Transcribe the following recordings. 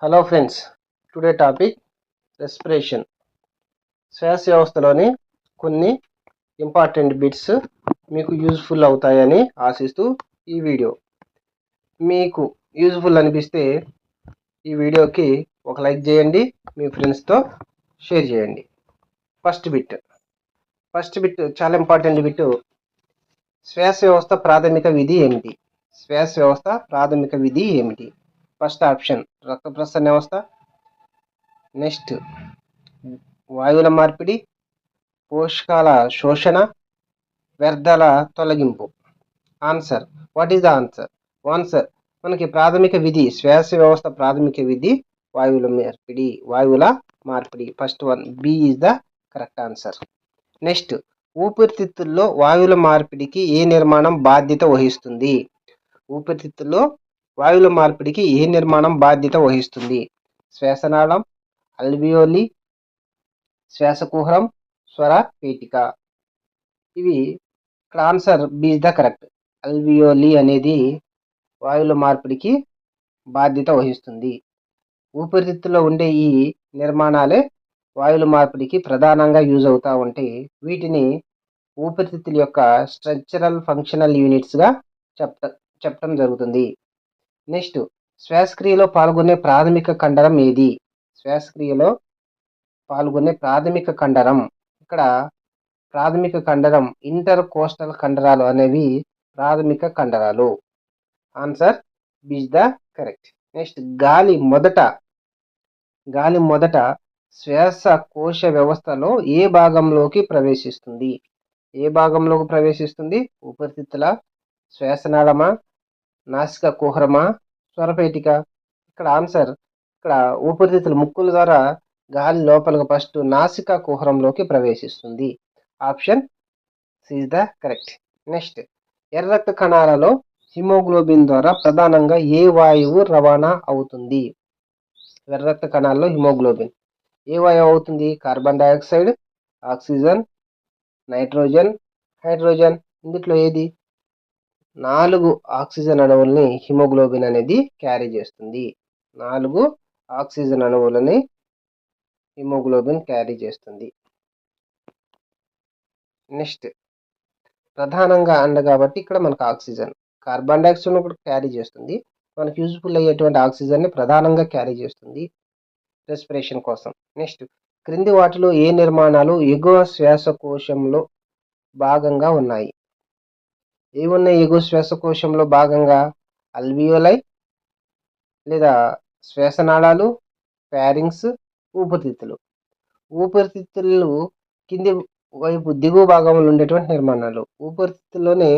Hello friends, today topic respiration. శ్వాస వ్యవస్థలోని కొన్ని ఇంపార్టెంట్ బిట్స్ మీకు యూజ్ఫుల్ అవుతాయని ఆశిస్తూ ఈ వీడియో మీకు యూజ్ఫుల్ అనిపిస్తే ఈ వీడియోకి ఒక లైక్ చేయండి, మీ ఫ్రెండ్స్తో షేర్ చేయండి. ఫస్ట్ బిట్ చాలా ఇంపార్టెంట్ బిట్. శ్వాస వ్యవస్థ ప్రాథమిక విధి ఏమిటి? శ్వాస వ్యవస్థ ప్రాథమిక విధి ఏమిటి? ఫస్ట్ ఆప్షన్ రక్త ప్రసరణ వ్యవస్థ, నెక్స్ట్ వాయువుల మార్పిడి, పోషకాల శోషణ, వ్యర్థాల తొలగింపు. Answer, what is the answer? మనకి ప్రాథమిక విధి, శ్వాస వ్యవస్థ ప్రాథమిక విధి వాయువుల మార్పిడి. First one, B is the correct answer. Next, ఊపిరితిత్తుల్లో వాయువుల మార్పిడికి ఏ నిర్మాణం బాధ్యత వహిస్తుంది? ఊపిరితిత్తుల్లో వాయువుల మార్పిడికి ఏ నిర్మాణం బాధ్యత వహిస్తుంది? శ్వాసనాళం, అల్వియోలి, శ్వాసకుహరం, స్వర పేటిక. ఇవి ఇక్కడ answer B is the correct. Alveoli అనేది వాయువుల మార్పిడికి బాధ్యత వహిస్తుంది. ఊపిరితిత్తులో ఉండే ఈ నిర్మాణాలే వాయువుల మార్పిడికి ప్రధానంగా యూజ్ అవుతూ ఉంటే వీటిని ఊపిరితిత్తుల యొక్క స్ట్రక్చరల్ ఫంక్షనల్ యూనిట్స్గా చెప్పడం జరుగుతుంది. నెక్స్ట్, శ్వాసక్రియలో పాల్గొనే ప్రాథమిక కండరం ఏది? శ్వాసక్రియలో పాల్గొనే ప్రాథమిక కండరం, ఇక్కడ ప్రాథమిక కండరం ఇంటర్ కోస్టల్ కండరాలు అనేవి ప్రాథమిక కండరాలు. Answer B is the correct. Next, గాలి మొదట శ్వాసకోశ వ్యవస్థలో ఏ భాగంలోకి ప్రవేశిస్తుంది? ఏ భాగంలోకి ప్రవేశిస్తుంది? ఊపిరితిత్తుల, శ్వాసనాళమా, నాసిక కుహరమా, స్వరపేటిక? ఇక్కడ ఆన్సర్, ఇక్కడ ఊపిరితిత్తుల ముక్కుల ద్వారా గాలి లోపలికి ఫస్ట్ నాసిక కుహరంలోకి ప్రవేశిస్తుంది. Option C is the correct. Next, ఎర్ర రక్త కణాలలో హిమోగ్లోబిన్ ద్వారా ప్రధానంగా ఏ వాయువు రవాణా అవుతుంది? ఎర్ర రక్త కణాల్లో హిమోగ్లోబిన్ ఏ వాయువు అవుతుంది? Carbon dioxide, oxygen, nitrogen, hydrogen. ఇందులో ఏది? 4 ఆక్సిజన్ అణువుల్ని హిమోగ్లోబిన్ అనేది క్యారీ చేస్తుంది. 4 ఆక్సిజన్ అణువులని హిమోగ్లోబిన్ క్యారీ చేస్తుంది. నెక్స్ట్, ప్రధానంగా కాబట్టి ఇక్కడ మనకు ఆక్సిజన్, కార్బన్ డైఆక్సైడ్ కూడా క్యారీ చేస్తుంది. మనకు యూజ్ఫుల్ అయ్యేటువంటి ఆక్సిజన్ని ప్రధానంగా క్యారీ చేస్తుంది రెస్పిరేషన్ కోసం. నెక్స్ట్, క్రింది వాటిలో ఏ నిర్మాణాలు ఎగువ శ్వాసకోశంలో భాగంగా ఉన్నాయి? ఏమున్నాయి ఎగువ శ్వాసకోశంలో భాగంగా? అల్వియోలై లేదా శ్వాసనాళాలు, ఫ్యారింగ్స్, ఊపిరితిత్తులు. ఊపిరితిత్తులు కింది వైపు దిగువ భాగంలో ఉండేటువంటి నిర్మాణాలు. ఊపిరితిత్తుల్లోనే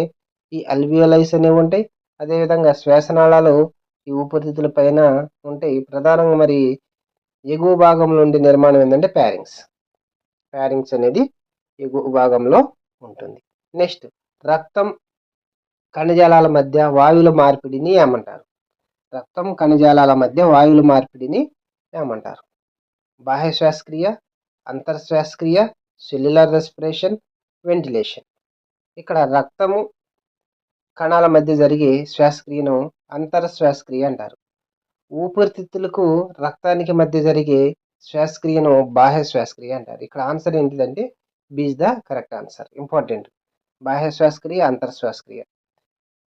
ఈ అల్వియోలైస్ అనేవి ఉంటాయి. అదేవిధంగా శ్వాసనాళాలు ఈ ఊపిరితిత్తుల పైన ఉంటాయి. ప్రధానంగా మరి ఎగువ భాగంలో ఉండే నిర్మాణం ఏంటంటే ఫ్యారింగ్స్ అనేది ఎగువ భాగంలో ఉంటుంది. నెక్స్ట్, రక్తం కణజాలాల మధ్య వాయువుల మార్పిడిని ఏమంటారు? రక్తం కణజాలాల మధ్య వాయువుల మార్పిడిని ఏమంటారు? బాహ్య శ్వాసక్రియ, అంతర్శ్వాసక్రియ, సెల్యులర్ రెస్పిరేషన్, వెంటిలేషన్. ఇక్కడ రక్తము కణాల మధ్య జరిగే శ్వాసక్రియను అంతర్శ్వాసక్రియ అంటారు. ఊపిరితిత్తులకు రక్తానికి మధ్య జరిగే శ్వాసక్రియను బాహ్య శ్వాసక్రియ అంటారు. ఇక్కడ ఆన్సర్ ఏంటిదంటే B is the correct answer. Important. బాహ్య శ్వాసక్రియ, అంతర్శ్వాసక్రియ.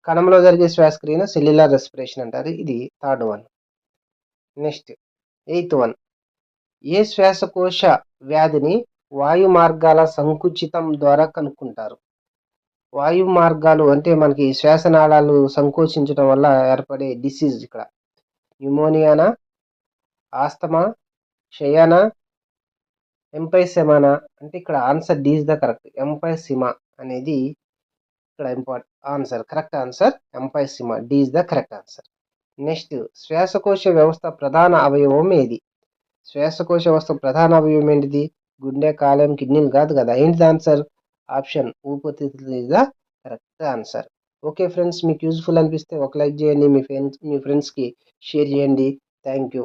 కణంలో జరిగే శ్వాసక్రియను సెల్యులర్ రెస్పిరేషన్ అంటారు. ఇది third one. Next, 8th one, ఏ శ్వాసకోశ వ్యాధిని వాయు మార్గాల సంకుచితం ద్వారా కనుక్కుంటారు? వాయు మార్గాలు అంటే మనకి శ్వాసనాళాలు సంకోచించడం వల్ల ఏర్పడే డిసీజ్. ఇక్కడ న్యూమోనియానా, ఆస్తమా, క్షయానా, ఎంపైసెమానా? అంటే ఇక్కడ answer D is the correct. Emphysema అనేది ఇక్కడ answer. Correct answer emphysema. D is the correct answer. Next, శ్వాసకోశ వ్యవస్థ ప్రధాన అవయవం ఏది? శ్వాసకోశ వ్యవస్థ ప్రధాన అవయవం ఏంటిది? గుండె, కాలేయం, కిడ్నీలు కాదు కదా. ఏంటిది ఆన్సర్? ఆప్షన్ ఊపిరితిత్తులు is the correct answer. Okay friends, మీకు యూజ్ఫుల్ అనిపిస్తే ఒక లైక్ చేయండి, మీ ఫ్రెండ్స్కి షేర్ చేయండి. Thank you.